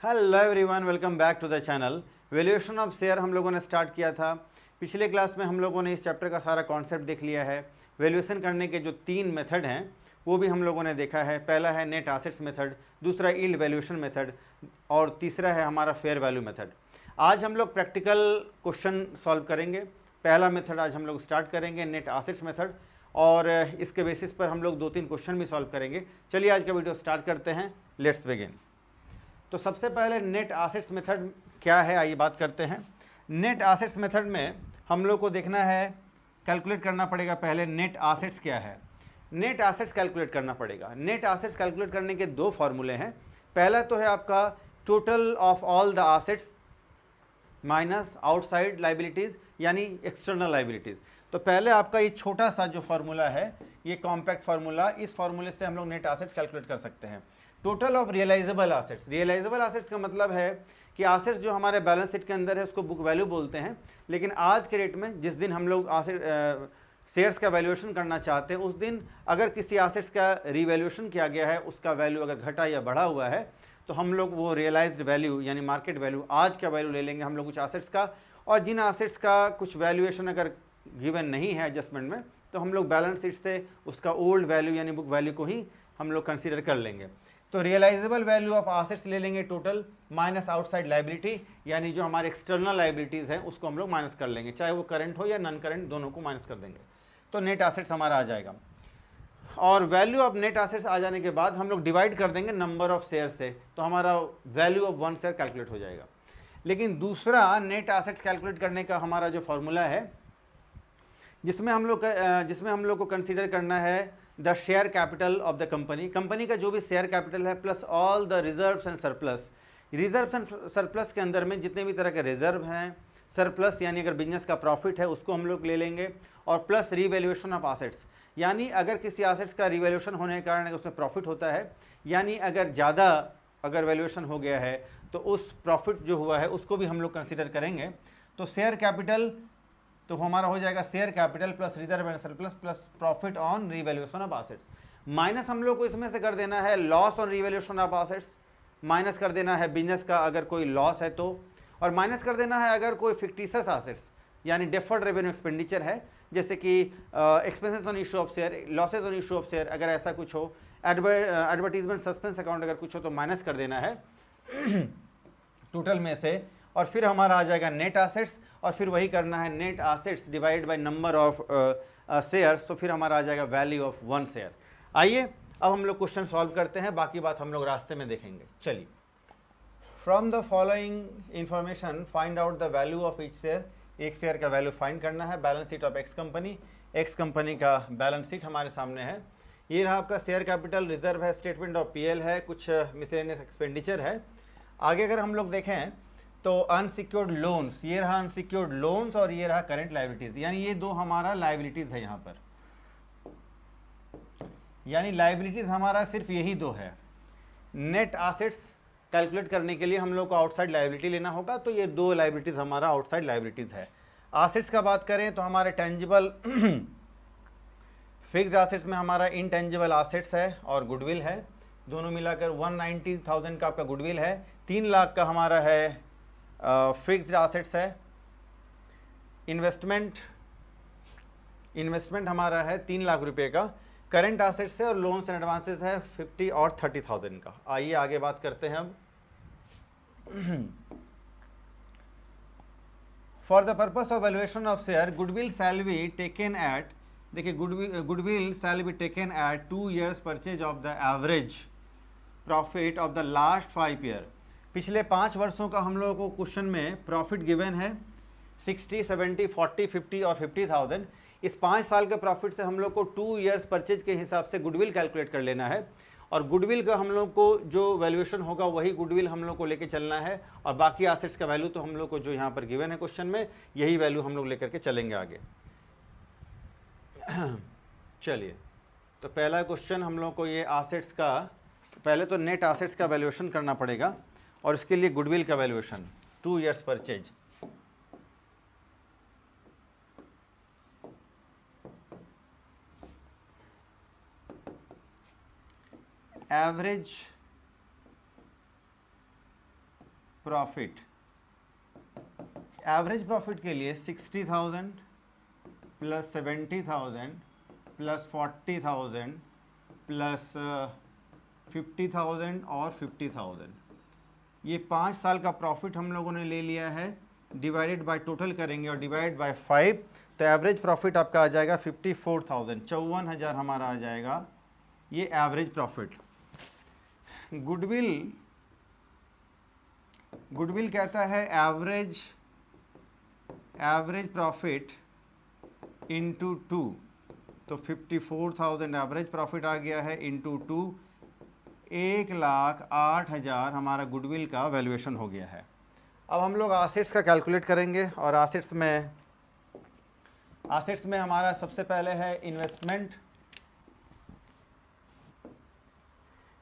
Hello everyone, welcome back to the channel. Valuation of share हम लोगों ने start किया था। पिछले क्लास में हम लोगों ने इस चैप्टर का सारा कॉन्सेप्ट देख लिया है। वैल्यूएशन करने के जो 3 मेथड हैं वो भी हम लोगों ने देखा है। पहला है नेट एसेट्स मेथड, दूसरा यील्ड वैल्यूएशन मेथड और तीसरा है हमारा फेयर वैल्यू मेथड। आज हम लोग प्रैक्टिकल क्वेश्चन सॉल्व करेंगे। पहला मेथड आज हम लोग स्टार्ट करेंगे, नेट एसेट्स मेथड, और इसके बेसिस पर हम लोग 2-3 क्वेश्चन भी सॉल्व करेंगे। चलिए आज का वीडियो स्टार्ट करते हैं। Let's begin. तो सबसे पहले नेट एसेट्स मेथड क्या है, आइए बात करते हैं। नेट एसेट्स मेथड में हम लोग को देखना है, कैलकुलेट करना पड़ेगा पहले नेट एसेट्स क्या है। नेट एसेट्स कैलकुलेट करना पड़ेगा। नेट एसेट्स कैलकुलेट करने के 2 फॉर्मूले हैं। पहला तो है आपका total of all the assets minus outside liabilities यानी एक्सटर्नल लाइबिलिटीज़। तो पहले आपका ये छोटा सा जो फार्मूला है, ये कॉम्पैक्ट फार्मूला, इस फार्मूले से हम लोग नेट एसेट्स कैलकुलेट कर सकते हैं। Total of realisable assets. Realisable assets का मतलब है कि एसेट्स जो हमारे बैलेंस शीट के अंदर है उसको बुक वैल्यू बोलते हैं, लेकिन आज के डेट में जिस दिन हम लोग शेयर्स का वैल्यूएशन करना चाहते हैं उस दिन अगर किसी एसेट्स का रिवैल्यूएशन किया गया है, उसका वैल्यू अगर घटा या बढ़ा हुआ है, तो हम लोग वो रियलाइज्ड वैल्यू यानी मार्केट वैल्यू, आज का वैल्यू ले लेंगे हम लोग कुछ एसेट्स का। और जिन एसेट्स का कुछ वैल्यूएशन अगर गिवन नहीं है एडजस्टमेंट में, तो हम लोग बैलेंस शीट से उसका ओल्ड वैल्यू यानी बुक वैल्यू को ही हम लोग कंसीडर कर लेंगे। तो रियलाइजेबल वैल्यू ऑफ एसेट्स ले लेंगे टोटल, माइनस आउटसाइड लाइबिलिटी यानी जो हमारे एक्सटर्नल लाइबिलिटीज़ हैं उसको हम लोग माइनस कर लेंगे, चाहे वो करंट हो या नॉन करंट, दोनों को माइनस कर देंगे। तो नेट एसेट्स हमारा आ जाएगा। और वैल्यू ऑफ नेट एसेट्स आ जाने के बाद हम लोग डिवाइड कर देंगे नंबर ऑफ शेयर से, तो हमारा वैल्यू ऑफ 1 शेयर कैलकुलेट हो जाएगा। लेकिन दूसरा नेट एसेट्स कैलकुलेट करने का हमारा जो फॉर्मूला है, जिसमें हम लोग को कंसीडर करना है the share capital of the company. Company का जो भी शेयर कैपिटल है plus all the reserves and surplus. Reserves and surplus के अंदर में जितने भी तरह के रिजर्व हैं, सरप्लस यानी अगर बिजनेस का प्रॉफिट है उसको हम लोग ले लेंगे, और प्लस रिवैल्यूएशन ऑफ एसेट्स यानी अगर किसी एसेट्स का रिवैल्यूएशन होने के कारण उसमें प्रॉफिट होता है, यानी अगर ज़्यादा अगर वैल्यूएशन हो गया है तो उस प्रॉफिट जो हुआ है उसको भी हम लोग कंसीडर करेंगे। तो शेयर कैपिटल तो हमारा हो जाएगा share capital plus reserve and surplus plus profit on revaluation of assets. Minus हम लोग को इसमें से कर देना है loss on revaluation of assets, minus कर देना है बिजनेस का अगर कोई लॉस है तो, और माइनस कर देना है अगर कोई फिक्टिशियस एसेट्स यानी डेफर्ड रेवेन्यू एक्सपेंडिचर है, जैसे कि expenses on issue of share, losses on issue of share, अगर ऐसा कुछ हो, एडवर्टीजमेंट सस्पेंस अकाउंट अगर कुछ हो तो माइनस कर देना है टोटल में से। और फिर हमारा आ जाएगा नेट एसेट्स, और फिर वही करना है net assets divide by number of shares, तो फिर हमारा आ जाएगा वैल्यू ऑफ 1 शेयर। आइए अब हम लोग क्वेश्चन सॉल्व करते हैं, बाकी बात हम लोग रास्ते में देखेंगे। चलिए, from the following information find out the value of each share. एक शेयर का वैल्यू फाइंड करना है। Balance sheet of x company, x company का बैलेंस शीट हमारे सामने है। ये रहा आपका शेयर कैपिटल, रिजर्व है, स्टेटमेंट ऑफ पीएल है, कुछ मिसलेनियस एक्सपेंडिचर है। आगे अगर हम लोग देखें तो अनसिक्योर्ड लोन्स, ये रहा अनसिक्योर्ड लोन्स और ये रहा करंट लाइबिलिटीज, यानी ये 2 हमारा लाइबिलिटीज है यहाँ पर, यानी लाइबिलिटीज हमारा सिर्फ यही 2 है। नेट एसेट्स कैलकुलेट करने के लिए हम लोग को आउटसाइड लाइबिलिटी लेना होगा, तो ये 2 लाइबिलिटीज हमारा आउटसाइड लाइबिलिटीज है। एसेट्स का बात करें तो हमारे टेंजिबल फिक्स्ड एसेट्स में हमारा इनटेंजिबल एसेट्स है और गुडविल है, दोनों मिलाकर 190,000 का आपका गुडविल है, 3 लाख का हमारा है फिक्स्ड एसेट्स है। इन्वेस्टमेंट हमारा है 3 लाख रुपए का, करंट एसेट्स है और लोन्स एंड एडवांसेस है 50 और 30,000 का। आइए आगे बात करते हैं अब। For the purpose of valuation of share, goodwill shall be taken at, देखिए goodwill shall be taken at 2 years purchase of the average profit of the last 5 year। पिछले 5 वर्षों का हम लोगों को क्वेश्चन में प्रॉफिट गिवन है 60, 70, 40, 50 और 50,000। इस 5 साल के प्रॉफिट से हम लोग को 2 years परचेज के हिसाब से गुडविल कैलकुलेट कर लेना है, और गुडविल का हम लोग को जो वैल्यूएशन होगा वही गुडविल हम लोग को लेके चलना है, और बाकी एसेट्स का वैल्यू तो हम लोग को जो यहाँ पर गिवन है क्वेश्चन में यही वैल्यू हम लोग लेकर के चलेंगे आगे। चलिए, तो पहला क्वेश्चन हम लोग को ये एसेट्स का, पहले तो नेट एसेट्स का वैल्यूएशन करना पड़ेगा और इसके लिए गुडविल का valuation 2 years purchase. Average profit, average profit के लिए 60,000 प्लस 70,000 प्लस 40,000 प्लस 50,000 और 50,000, ये 5 साल का प्रॉफिट हम लोगों ने ले लिया है, डिवाइडेड बाय टोटल करेंगे और डिवाइड बाय 5, तो एवरेज प्रॉफिट आपका आ जाएगा 54,000, 54,000 हमारा आ जाएगा, ये एवरेज प्रॉफिट। गुडविल कहता है एवरेज प्रॉफिट इंटू 2, तो 54,000 एवरेज प्रॉफिट आ गया है, इंटू 2 1,08,000 हमारा गुडविल का वैल्यूएशन हो गया है। अब हम लोग एसेट्स का कैलकुलेट करेंगे और एसेट्स में हमारा सबसे पहले है investment,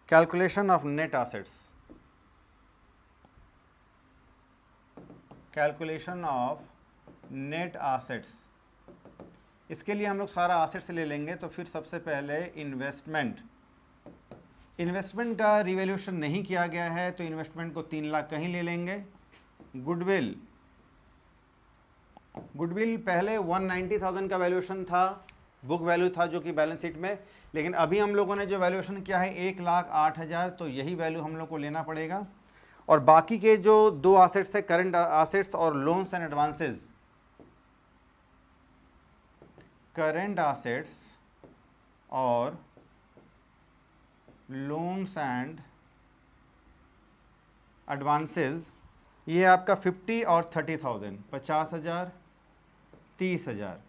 calculation of net assets, calculation of net assets. इसके लिए हम लोग सारा एसेट्स ले लेंगे, तो फिर सबसे पहले इन्वेस्टमेंट का रिवैल्यूएशन नहीं किया गया है, तो इन्वेस्टमेंट को 3 लाख कहीं ले लेंगे। गुडविल पहले 190,000 का वैल्यूएशन था, बुक वैल्यू था जो कि बैलेंस शीट में, लेकिन अभी हम लोगों ने जो वैल्यूएशन किया है 1,08,000, तो यही वैल्यू हम लोग को लेना पड़ेगा। और बाकी के जो 2 एसेट्स है, करंट एसेट्स और loans and advances, current assets और लोन्स एंड एडवांसेस, ये आपका 50 और 30,000, 50,000 30,000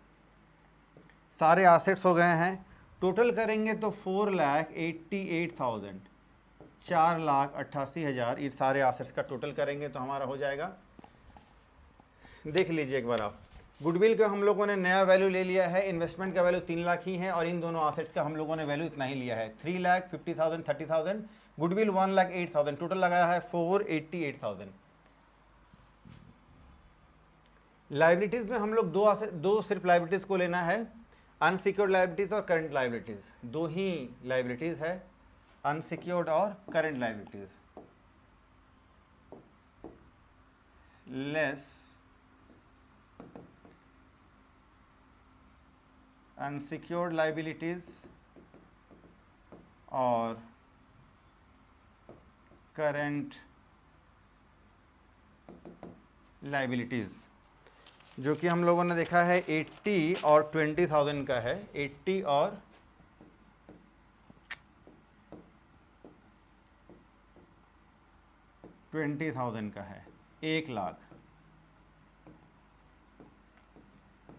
सारे एसेट्स हो गए हैं। टोटल करेंगे तो 4,88,000, 4,88,000, ये सारे एसेट्स का टोटल करेंगे तो हमारा हो जाएगा। देख लीजिए एक बार आप, गुडविल का हम लोगों ने नया वैल्यू ले लिया है, इन्वेस्टमेंट का वैल्यू 3 लाख ही है और इन दोनों एसेट्स का हम लोगों ने वैल्यू इतना ही लिया है, 3,50,000 30,000, गुडविल 1,08,000, टोटल लगाया है 4,88,000। लाइबिलिटीज़ में हम लोग दो सिर्फ लाइबिलिटीज़ को लेना है, अनसिक्योर्ड लाइबिलिटीज़ और करंट लाइबिलिटीज़, 2 ही लाइबिलिटीज़ है, अनसिक्योर्ड और current liabilities. Less unsecured liabilities और करंट लाइबिलिटीज़, जो कि हम लोगों ने देखा है 80 और 20,000 का है, 80 और 20,000 का है, 1 लाख,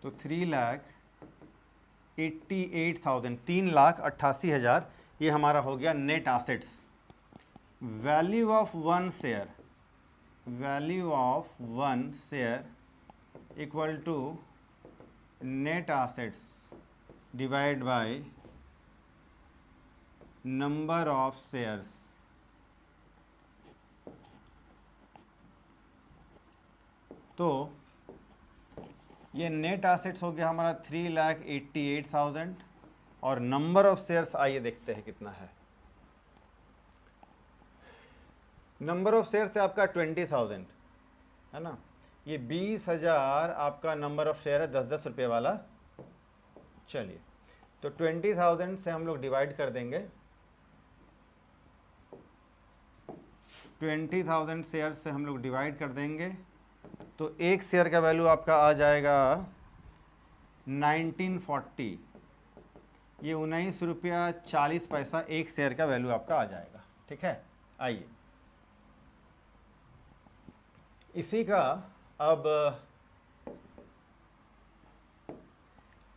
तो 3,88,000, 3,88,000 ये हमारा हो गया net assets. Value of one share equal to net assets divide by number of shares. तो ये नेट एसेट्स हो गया हमारा 3,88,000 और नंबर ऑफ शेयर्स आइए देखते हैं कितना है। नंबर ऑफ शेयर्स है आपका 20,000 है ना, ये 20,000 आपका नंबर ऑफ शेयर है, 10-10 रुपये वाला। चलिए तो 20,000 से हम लोग डिवाइड कर देंगे, 20,000 शेयर से हम लोग डिवाइड कर देंगे, तो एक शेयर का वैल्यू आपका आ जाएगा 1940, ये 19 रुपया 40 पैसा एक शेयर का वैल्यू आपका आ जाएगा। ठीक है, आइए इसी का अब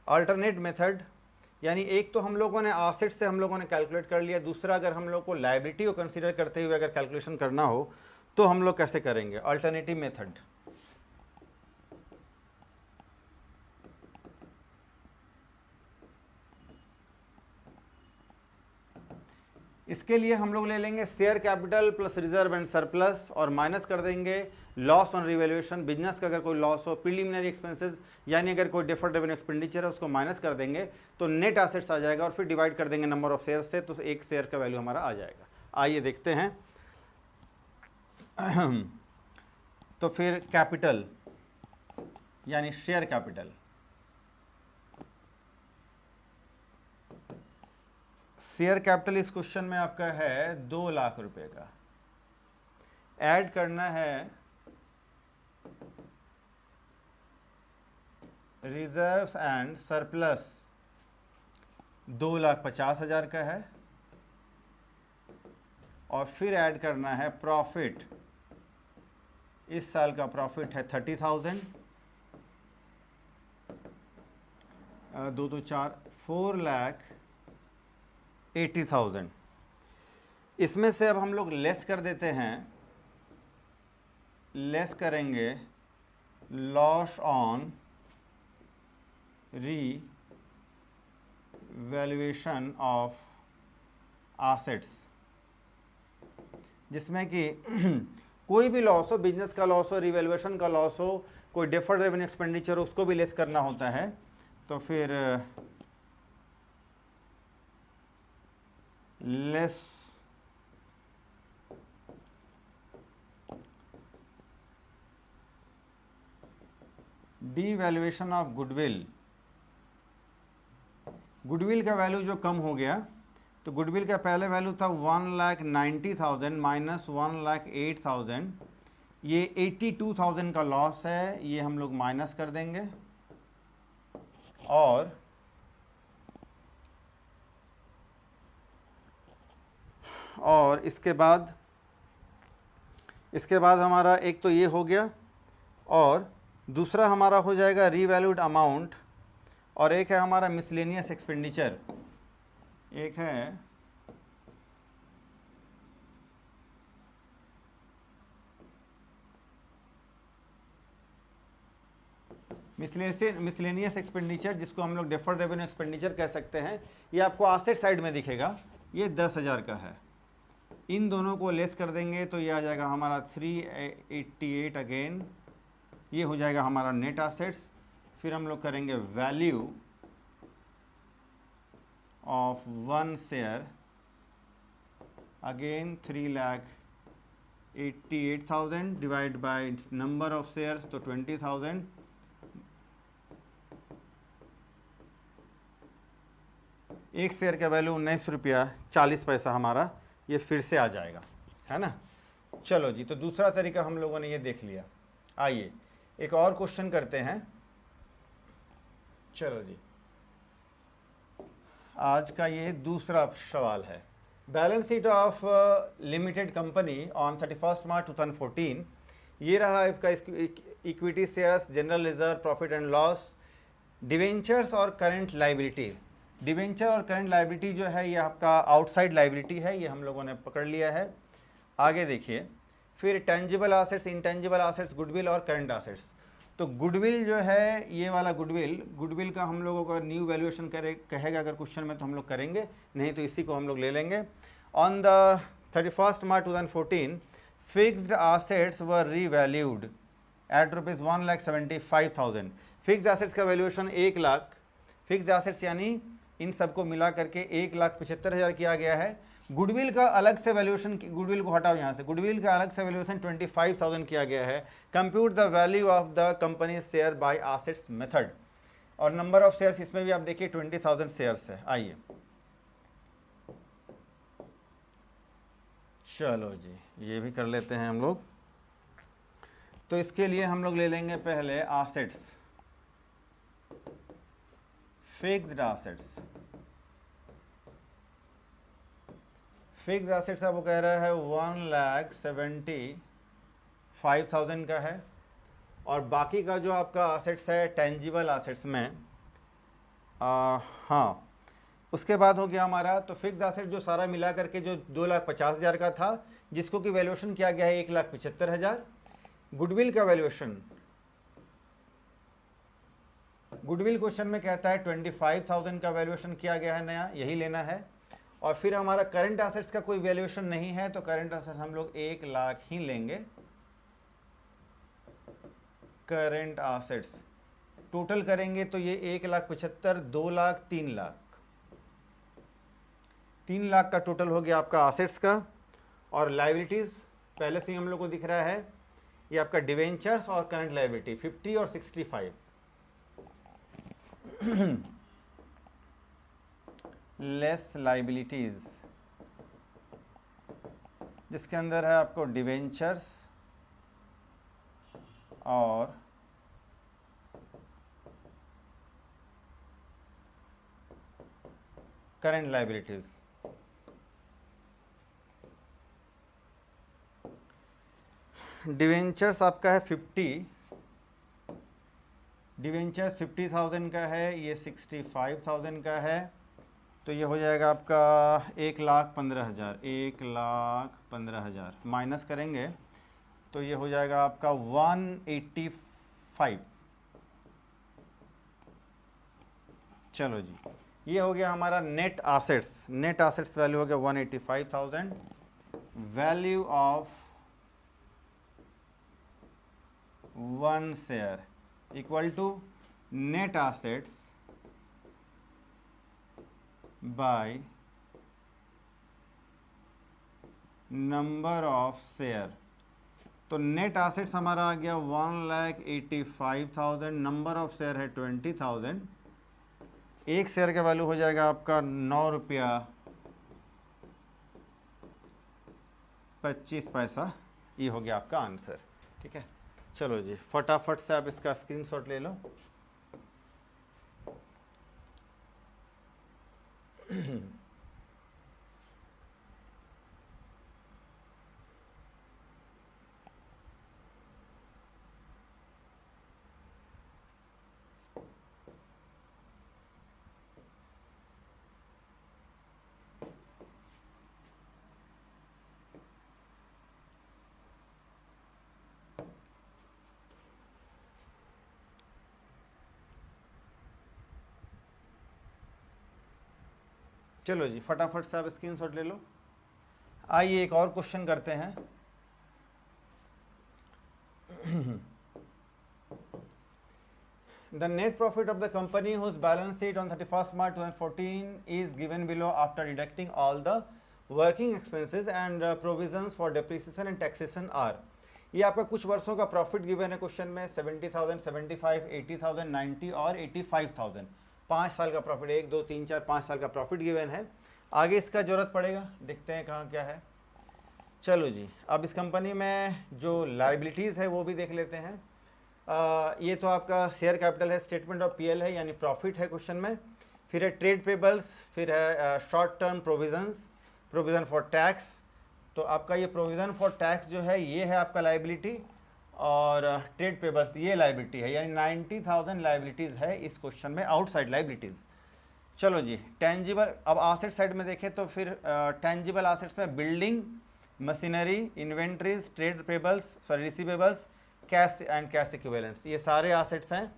अल्टरनेट मेथड, यानी एक तो हम लोगों ने एसेट से हम लोगों ने कैलकुलेट कर लिया, दूसरा अगर हम लोग को लायबिलिटी को कंसीडर करते हुए अगर कैलकुलेशन करना हो तो हम लोग कैसे करेंगे, अल्टरनेटिव मेथड। इसके लिए हम लोग ले लेंगे share capital plus reserve and surplus और माइनस कर देंगे लॉस ऑन रिवैल्यूएशन। बिजनेस का अगर कोई लॉस हो, प्रीलिमिनरी एक्सपेंसेस यानी अगर कोई डिफर्ड रेवेन्यू एक्सपेंडिचर है उसको माइनस कर देंगे तो नेट एसेट्स आ जाएगा और फिर डिवाइड कर देंगे नंबर ऑफ शेयर से, तो एक शेयर का वैल्यू हमारा आ जाएगा। आइए देखते हैं। तो फिर कैपिटल यानी शेयर कैपिटल, शेयर कैपिटल इस क्वेश्चन में आपका है 2 लाख रुपए का। ऐड करना है रिजर्व्स एंड सरप्लस 2,50,000 का है, और फिर ऐड करना है प्रॉफिट, इस साल का प्रॉफिट है 30,000, 2 तो 4, 4,80,000। इसमें से अब हम लोग लेस कर देते हैं, लेस करेंगे loss on revaluation of assets, जिसमें कि कोई भी लॉस हो, बिजनेस का लॉस हो, रिवैल्यूएशन का लॉस हो, कोई डेफर्ड रेवेन्यू एक्सपेंडिचर हो, उसको भी लेस करना होता है। तो फिर less devaluation of goodwill, goodwill का वैल्यू जो कम हो गया, तो गुडविल का पहले वैल्यू था 1,90,000 माइनस 1,08,000, ये 82,000 का लॉस है, ये हम लोग माइनस कर देंगे। और इसके बाद हमारा एक तो ये हो गया, और दूसरा हमारा हो जाएगा रीवैल्यूड अमाउंट, और एक है हमारा मिसलेनियस एक्सपेंडिचर, एक है मिसलेनियस एक्सपेंडिचर, जिसको हम लोग डेफर्ड रेवेन्यू एक्सपेंडिचर कह सकते हैं। ये आपको एसेट साइड में दिखेगा, ये 10,000 का है। इन दोनों को लेस कर देंगे तो ये आ जाएगा हमारा 388 अगेन, ये हो जाएगा हमारा नेट एसेट्स। फिर हम लोग करेंगे value of 1 share, again 3,88,000 divide by number of shares, तो 20,000। एक शेयर का वैल्यू 19 रुपया 40 पैसा हमारा ये फिर से आ जाएगा, है ना। चलो जी, तो दूसरा तरीका हम लोगों ने ये देख लिया। आइए एक और क्वेश्चन करते हैं। चलो जी, आज का ये दूसरा सवाल है। Balance sheet of limited company on 31 March 2014। ये रहा इसका equity shares, general reserve, profit and loss, debentures और करंट लाइबिलिटी। डिवेंचर और करंट लाइबिलिटी जो है ये आपका आउटसाइड लाइबिलिटी है, ये हम लोगों ने पकड़ लिया है। आगे देखिए, फिर tangible assets, intangible assets, goodwill और करंट एसेट्स। तो गुडविल जो है, ये वाला गुडविल का हम लोगों का न्यू वैल्यूएशन कहेगा अगर क्वेश्चन में, तो हम लोग करेंगे, नहीं तो इसी को हम लोग ले लेंगे। On the 31 March 2014 fixed assets were revalued at ₹1,75,000। Fixed assets का वैल्यूएशन 1 लाख, फिक्स्ड एसेट्स यानी इन सबको मिला करके 1,75,000 किया गया है। गुडविल का अलग से वैल्यूएशन, गुडविल को हटाओ यहाँ से, गुडविल का अलग से वैल्यूएशन 25,000 किया गया है। Compute the value of the company share by assets method, और नंबर ऑफ शेयर्स इसमें भी आप देखिए 20,000 शेयर्स है। आइए चलो जी, ये भी कर लेते हैं हम लोग। तो इसके लिए हम लोग ले लेंगे पहले assets, fixed assets. Fixed assets अब वो कह रहा है 1,75,000 का है, और बाकी का जो आपका एसेट्स है टेंजिबल एसेट्स में, हाँ, उसके बाद हो गया हमारा। तो फिक्स्ड एसेट जो सारा मिला करके जो 2,50,000 का था, जिसको कि वैल्यूएशन किया गया है 1,75,000। गुडविल का वैल्यूएशन, गुडविल क्वेश्चन में कहता है 25,000 का वैल्यूएशन किया गया है नया, यही लेना है। और फिर हमारा करंट एसेट्स का कोई वैल्यूएशन नहीं है, तो करंट एसेट्स हम लोग 1 लाख ही लेंगे। करंट एसेट्स टोटल करेंगे तो ये 1,75,000, 2 लाख, 3 लाख, 3 लाख का टोटल हो गया आपका एसेट्स का। और लाइबिलिटीज पहले से ही हम लोग को दिख रहा है ये आपका डिवेंचर्स और करंट लायबिलिटी 50 और 65। लेस लाइबिलिटीज, जिसके अंदर है आपको डिवेंचर्स और करंट लायबिलिटीज। डिवेंचर्स आपका है 50, डिवेंचर्स 50,000 का है, ये 65,000 का है, तो ये हो जाएगा आपका 1,15,000, 1,15,000 माइनस करेंगे तो ये हो जाएगा आपका 185। चलो जी, ये हो गया हमारा net assets. Net assets value हो गया 185,000। Value of 1 share equal to net assets by number of share. तो नेट एसेट्स हमारा आ गया 1,85,000, नंबर ऑफ शेयर है 20,000। एक शेयर का वैल्यू हो जाएगा आपका 9 रुपया 25 पैसा। ये हो गया आपका आंसर। ठीक है, चलो जी फटाफट से आप इसका स्क्रीनशॉट ले लो। चलो जी फटाफट से आप स्क्रीनशॉट ले लो। आइए एक और क्वेश्चन करते हैं। The net profit of the company whose balance sheet on 31st March 2014 is given below after deducting all the working expenses and provisions for depreciation and taxation are। ये आपका कुछ वर्षों का प्रॉफिट गिवन है question में 70,000, 75, 80,000, 90 और 85,000। 5 साल का प्रॉफिट, 1, 2, 3, 4, 5 साल का प्रॉफिट गिवन है। आगे इसका जरूरत पड़ेगा, देखते हैं कहाँ क्या है। चलो जी, अब इस कंपनी में जो लाइबिलिटीज़ है वो भी देख लेते हैं। ये तो आपका शेयर कैपिटल है, स्टेटमेंट ऑफ पीएल है यानी प्रॉफिट है क्वेश्चन में। फिर है ट्रेड पेबल्स, फिर है short term provisions, provision for tax. तो आपका ये प्रोविज़न फॉर टैक्स जो है ये है आपका लाइबिलिटी, और ट्रेड पेबल्स ये लाइबिलिटी है, यानी 90,000 लाइबिलिटीज़ है इस क्वेश्चन में, आउटसाइड लाइबिलिटीज़। चलो जी, टेंजिबल, अब एसेट साइड में देखें तो फिर टेंजिबल एसेट्स में building, machinery, inventories, trade payables, sorry receivables, cash and cash equivalents, ये सारे एसेट्स हैं।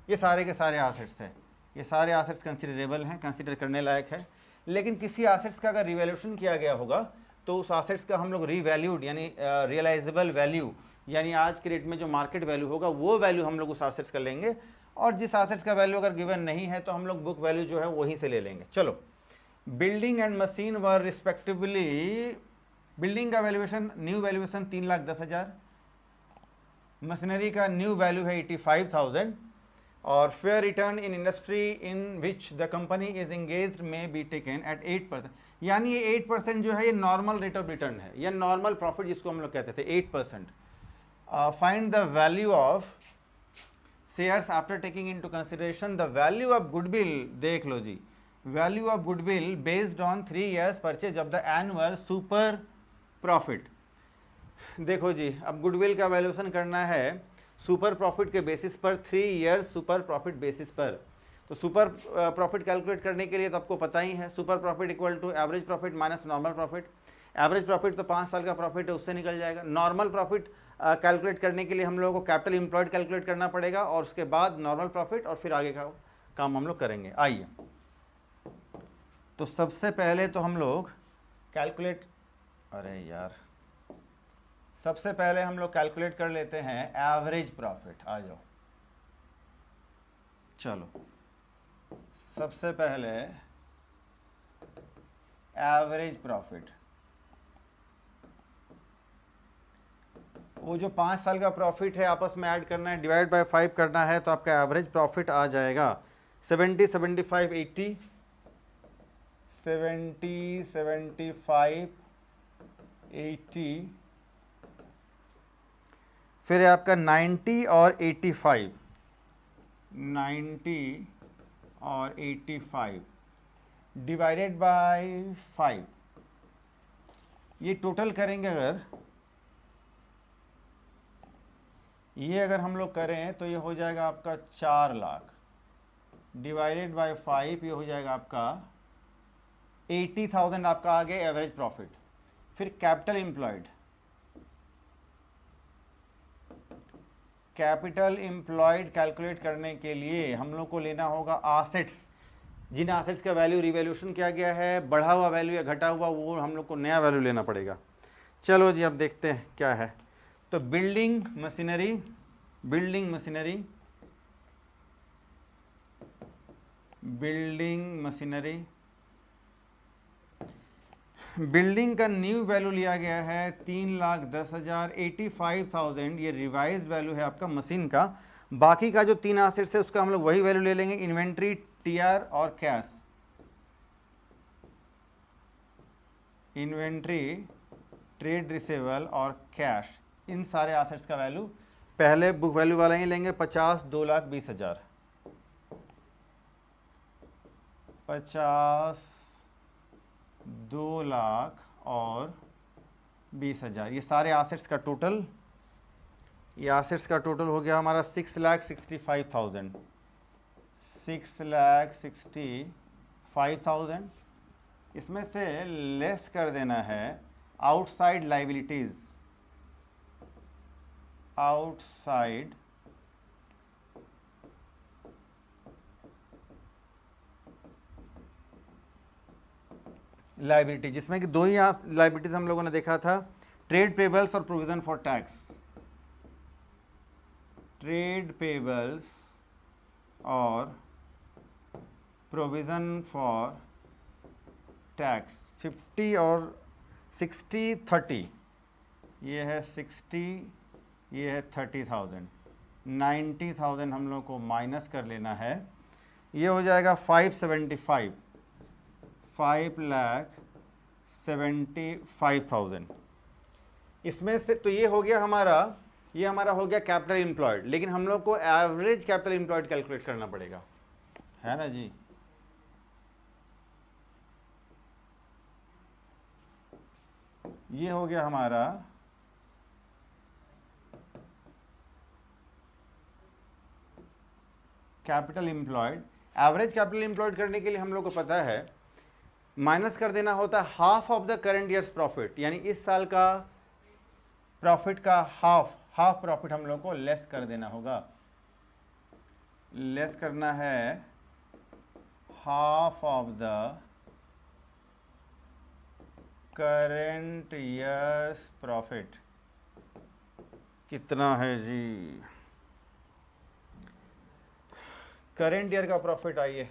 ये सारे के सारे एसेट्स हैं, ये सारे एसेट्स कंसिडरेबल हैं, कंसिडर करने लायक है। लेकिन किसी एसेट्स का अगर रिवैल्यूएशन किया गया होगा तो उस एसेट्स का हम लोग रीवैल्यूड यानी रियलाइजेबल वैल्यू, यानी आज के रेट में जो मार्केट वैल्यू होगा वो वैल्यू हम लोग उस एसेट्स का लेंगे, और जिस एसेट्स का वैल्यू अगर गिवन नहीं है तो हम लोग बुक वैल्यू जो है वहीं से ले लेंगे। चलो, building and machine were respectively, building का वैल्यूएशन, न्यू वैल्यूएशन 3,10,000, मशीनरी का न्यू वैल्यू है 85,000, और fair return in industry in which the company is engaged में बी टेकन एट 8%, यानी ये 8% जो है ये नॉर्मल रेट ऑफ रिटर्न है, या नॉर्मल प्रॉफिट जिसको हम लोग कहते थे 8%। Find the value of shares after taking into consideration the value of goodwill. देख लो जी, value of goodwill based on 3 years purchase of the annual super profit. देखो जी, अब गुडविल का वैल्यूएशन करना है सुपर प्रॉफिट के बेसिस पर, 3 years सुपर प्रॉफिट बेसिस पर। तो सुपर प्रॉफिट कैलकुलेट करने के लिए तो आपको पता ही है, super profit equal to average profit minus normal profit. Average profit तो 5 साल का प्रॉफिट है, उससे निकल जाएगा। नॉर्मल प्रॉफिट कैलकुलेट करने के लिए हम लोगों को कैपिटल एम्प्लॉयड कैलकुलेट करना पड़ेगा, और उसके बाद नॉर्मल प्रॉफिट, और फिर आगे का काम हम लोग करेंगे। आइए, तो सबसे पहले तो हम लोग कैलकुलेट, अरे यार, सबसे पहले हम लोग कैलकुलेट कर लेते हैं एवरेज प्रॉफिट। आ जाओ, चलो सबसे पहले एवरेज प्रॉफिट वो जो 5 साल का प्रॉफिट है आपस में ऐड करना है, डिवाइड बाय 5 करना है, तो आपका एवरेज प्रॉफिट आ जाएगा 70, 75, 80, 70, 75, 80, फिर है आपका 90 और 85, 90 और 85 डिवाइडेड बाय 5। ये टोटल करेंगे अगर हम लोग करें तो ये हो जाएगा आपका 4 लाख डिवाइडेड बाय 5, ये हो जाएगा आपका 80,000 आपका आ गया एवरेज प्रॉफिट। फिर कैपिटल एम्प्लॉयड कैलकुलेट करने के लिए हम लोग को लेना होगा आसेट्स, जिन आसेट्स का वैल्यू रिवैल्यूएशन किया गया है, बढ़ा हुआ वैल्यू या घटा हुआ, वो हम लोग को नया वैल्यू लेना पड़ेगा। चलो जी अब देखते हैं क्या है। तो बिल्डिंग मशीनरी, बिल्डिंग का न्यू वैल्यू लिया गया है 3,10,000, 85,000 ये रिवाइज वैल्यू है आपका मशीन का। बाकी का जो 3 एसेट्स है उसका हम लोग वही वैल्यू ले लेंगे, इन्वेंट्री, टीआर और कैश। इन्वेंट्री, ट्रेड रिसीवेबल और कैश, इन सारे एसेट्स का वैल्यू पहले बुक वैल्यू वाला ही लेंगे, 50, 2,20,000, 50, 2,00,000 और 20,000, ये सारे एसेट्स का टोटल, ये एसेट्स का टोटल हो गया हमारा 6,65,000, 6,65,000। इसमें से लेस कर देना है आउटसाइड लाइबिलिटीज, आउटसाइड लाइबिलिटी, जिसमें कि 2 ही लाइबिलिटीज हम लोगों ने देखा था, ट्रेड पेबल्स और provision for tax. Trade payables और प्रोविजन फॉर टैक्स 50 और 60, 30, ये है 60, ये है 30,000, 90,000 हम लोग को माइनस कर लेना है, ये हो जाएगा 575, 5,75,000। इसमें से तो ये हो गया हमारा, ये हमारा हो गया कैपिटल एम्प्लॉयड, लेकिन हम लोग को एवरेज कैपिटल एम्प्लॉयड कैलकुलेट करना पड़ेगा, है ना जी। ये हो गया हमारा capital employed. Average capital employed करने के लिए हम लोग को पता है माइनस कर देना होता है half of the current years profit, यानी इस साल का प्रॉफिट का हाफ प्रॉफिट हम लोग को लेस कर देना होगा। लेस करना है half of the current years profit. कितना है जी करंट ईयर का प्रॉफिट? आइए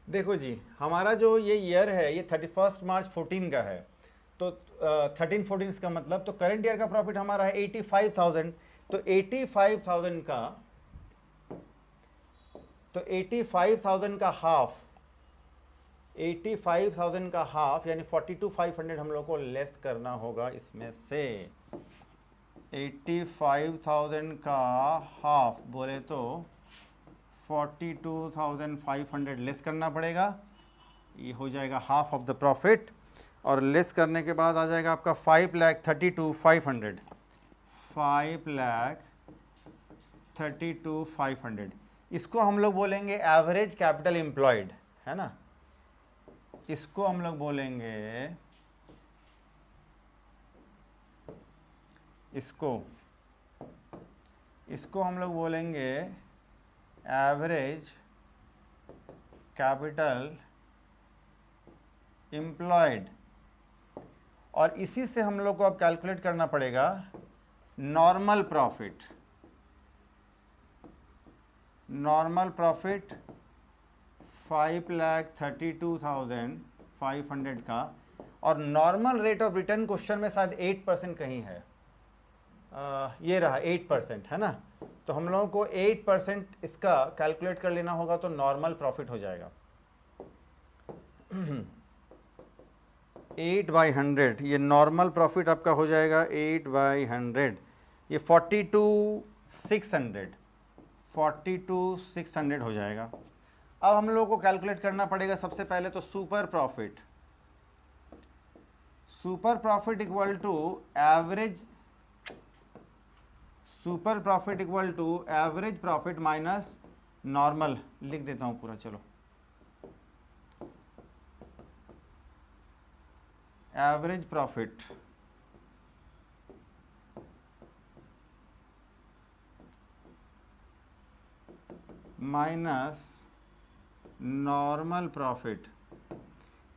देखो जी, हमारा जो ये ईयर है ये 31 मार्च 14 का है, तो 13-14 इसका मतलब, तो करंट ईयर का प्रॉफिट हमारा है 85,000। तो 85,000 का, तो 85,000 का हाफ, 85,000 का हाफ यानी 42,500 हम लोग को लेस करना होगा इसमें से। 85,000 का हाफ बोले तो 42,500 लेस करना पड़ेगा, ये हो जाएगा हाफ ऑफ द प्रॉफिट। और लेस करने के बाद आ जाएगा आपका 5,32,500, 5,32,500। इसको हम लोग बोलेंगे एवरेज कैपिटल एम्प्लॉयड, है ना। इसको हम लोग बोलेंगे, इसको हम लोग बोलेंगे एवरेज कैपिटल एम्प्लॉयड। और इसी से हम लोग को अब कैलकुलेट करना पड़ेगा नॉर्मल प्रॉफिट। नॉर्मल प्रॉफिट 5,32,500 का, और normal rate of return question में शायद 8% कहीं है, ये रहा 8% है ना। तो हम लोगों को 8% इसका कैलकुलेट कर लेना होगा, तो नॉर्मल प्रॉफिट हो जाएगा 8/100। ये नॉर्मल प्रॉफिट आपका हो जाएगा 8/100, ये 42,600 हो जाएगा। अब हम लोगों को कैलकुलेट करना पड़ेगा सबसे पहले तो super profit. Super profit equal to average, super profit equal to average profit minus normal. लिख देता हूं पूरा, चलो। Average profit minus normal profit.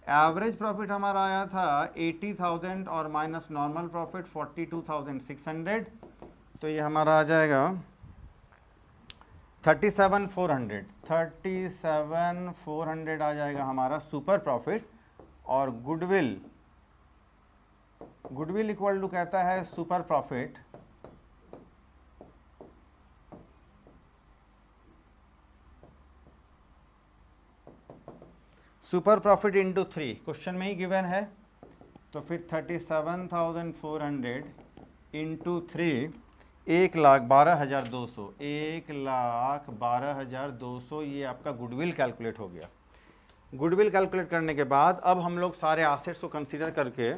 Average profit हमारा आया था 80,000 और माइनस नॉर्मल प्रॉफिट 42,600, तो ये हमारा आ जाएगा 37,400। 37,400 आ जाएगा हमारा सुपर प्रॉफिट। और गुडविल, गुडविल इक्वल टू कहता है super profit super profit into 3, question में ही गिवन है। तो फिर 37,400 इंटू 3, 1,12,200, 1,12,200, ये आपका गुडविल कैलकुलेट हो गया। गुडविल कैलकुलेट करने के बाद अब हम लोग सारे एसेट्स को कंसीडर करके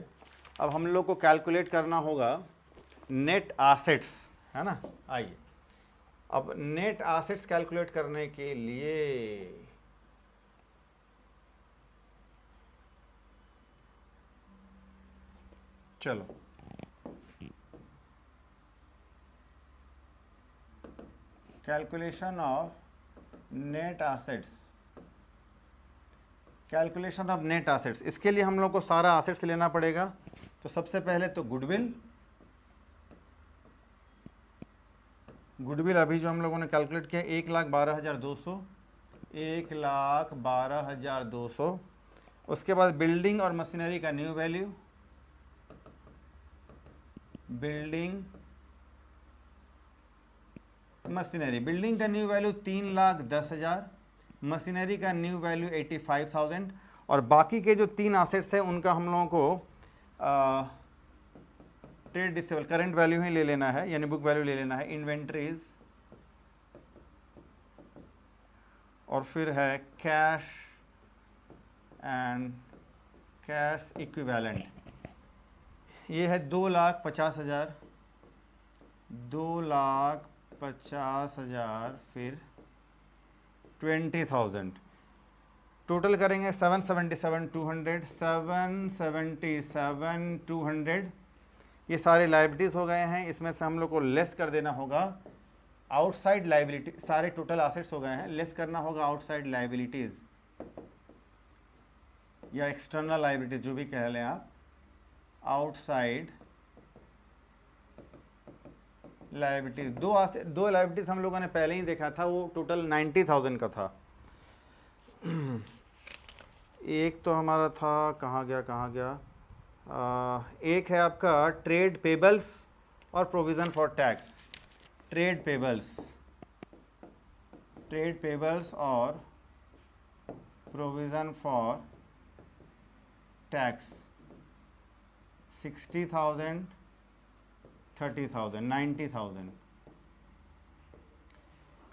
अब हम लोग को कैलकुलेट करना होगा नेट एसेट्स, है ना। आइए अब नेट एसेट्स कैलकुलेट करने के लिए चलो calculation of net assets, calculation of net assets. इसके लिए हम लोग को सारा एसेट्स लेना पड़ेगा। तो सबसे पहले तो गुडविल, गुडविल अभी जो हम लोगों ने कैलकुलेट किया 1,12,200, 1,12,200। उसके बाद बिल्डिंग और मशीनरी का new value, building machinery, building का न्यू वैल्यू 3,10,000, मशीनरी का न्यू वैल्यू 85,000। और बाकी के जो 3 एसेट्स हैं उनका हम लोगों को ट्रेड रिसीवेबल करंट वैल्यू ही ले लेना है, यानी बुक वैल्यू ले लेना है। इन्वेंट्रीज, और फिर है कैश एंड कैश इक्विवेलेंट, ये है 2,50,000, 2,50,000, फिर 20,000। टोटल करेंगे 777,200, 777,200। ये सारे लाइबिलिटीज़ हो गए हैं। इसमें से हम लोग को लेस कर देना होगा आउटसाइड लाइबिलिटी, सारे टोटल एसेट्स हो गए हैं, लेस करना होगा आउटसाइड लाइबिलिटीज़ या एक्सटर्नल लाइबिलिटीज़, जो भी कह लें आप। आउटसाइड लाइबिलिटीज़, दो लाइबिलिटीज़ हम लोगों ने पहले ही देखा था, वो टोटल 90,000 का था। एक तो हमारा था, कहाँ गया, एक है आपका ट्रेड पेबल्स और provision for tax. Trade payables और प्रोविज़न फॉर टैक्स 60,000, 30,000, 90,000।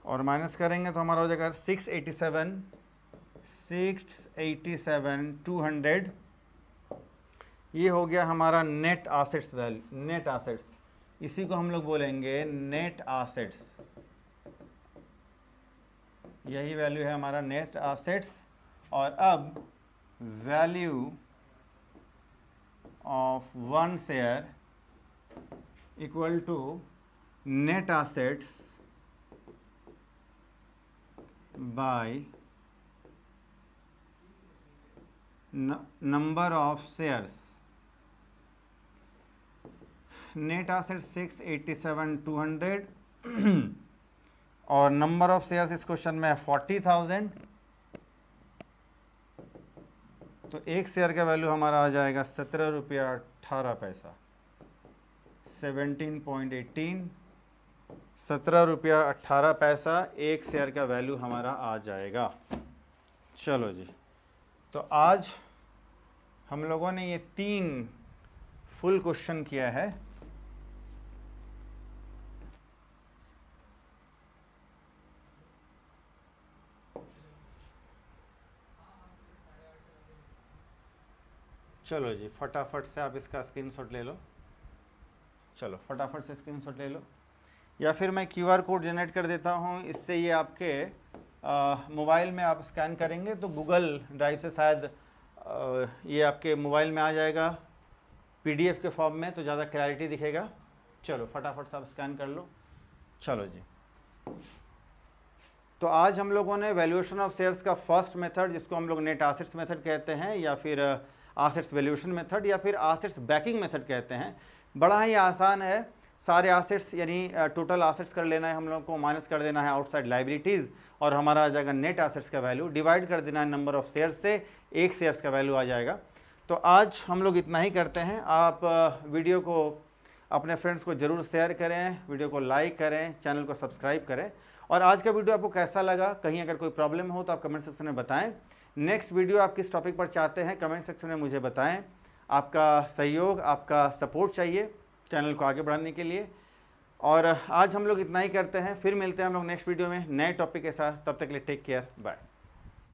और माइनस करेंगे तो हमारा हो जाएगा 687,200। ये हो गया हमारा net assets value, net assets, इसी को हम लोग बोलेंगे नेट एसेट्स। यही वैल्यू है हमारा नेट एसेट्स। और अब value of 1 share equal to net assets by number of shares. Net asset 687,200 और नंबर ऑफ शेयर्स इस क्वेश्चन में है 40,000। तो एक शेयर का वैल्यू हमारा आ जाएगा 17 रुपया 18 पैसा, 17.18, 17 रुपया 18 पैसा एक शेयर का वैल्यू हमारा आ जाएगा। चलो जी, तो आज हम लोगों ने ये 3 फुल क्वेश्चन किया है। चलो जी, फटाफट से आप इसका स्क्रीनशॉट ले लो। चलो फटाफट से स्क्रीनशॉट ले लो, या फिर मैं क्यूआर कोड जनरेट कर देता हूँ। इससे ये आपके मोबाइल में आप स्कैन करेंगे तो गूगल ड्राइव से शायद ये आपके मोबाइल में आ जाएगा पीडीएफ के फॉर्म में, तो ज़्यादा क्लैरिटी दिखेगा। चलो फटाफट से आप स्कैन कर लो। चलो जी, तो आज हम लोगों ने वैल्यूएशन ऑफ शेयर्स का फर्स्ट मेथड, जिसको हम लोग नेट एसेट्स मेथड कहते हैं, या फिर एसेट्स वैल्यूएशन मेथड, या फिर एसेट्स बैकिंग मेथड कहते हैं। बड़ा ही आसान है। सारे एसेट्स यानी टोटल एसेट्स कर लेना है हम लोग को, माइनस कर देना है आउटसाइड लाइबिलिटीज़, और हमारा आ जाएगा नेट एसेट्स का वैल्यू, डिवाइड कर देना है नंबर ऑफ शेयर्स से, एक शेयर्स का वैल्यू आ जाएगा। तो आज हम लोग इतना ही करते हैं। आप वीडियो को अपने फ्रेंड्स को ज़रूर शेयर करें, वीडियो को लाइक करें, चैनल को सब्सक्राइब करें। और आज का वीडियो आपको कैसा लगा, कहीं अगर कोई प्रॉब्लम हो तो आप कमेंट सेक्शन में बताएं। नेक्स्ट वीडियो आप किस टॉपिक पर चाहते हैं कमेंट सेक्शन में मुझे बताएं। आपका सहयोग, आपका सपोर्ट चाहिए चैनल को आगे बढ़ाने के लिए। और आज हम लोग इतना ही करते हैं, फिर मिलते हैं हम लोग नेक्स्ट वीडियो में नए टॉपिक के साथ। तब तक के लिए टेक केयर, बाय।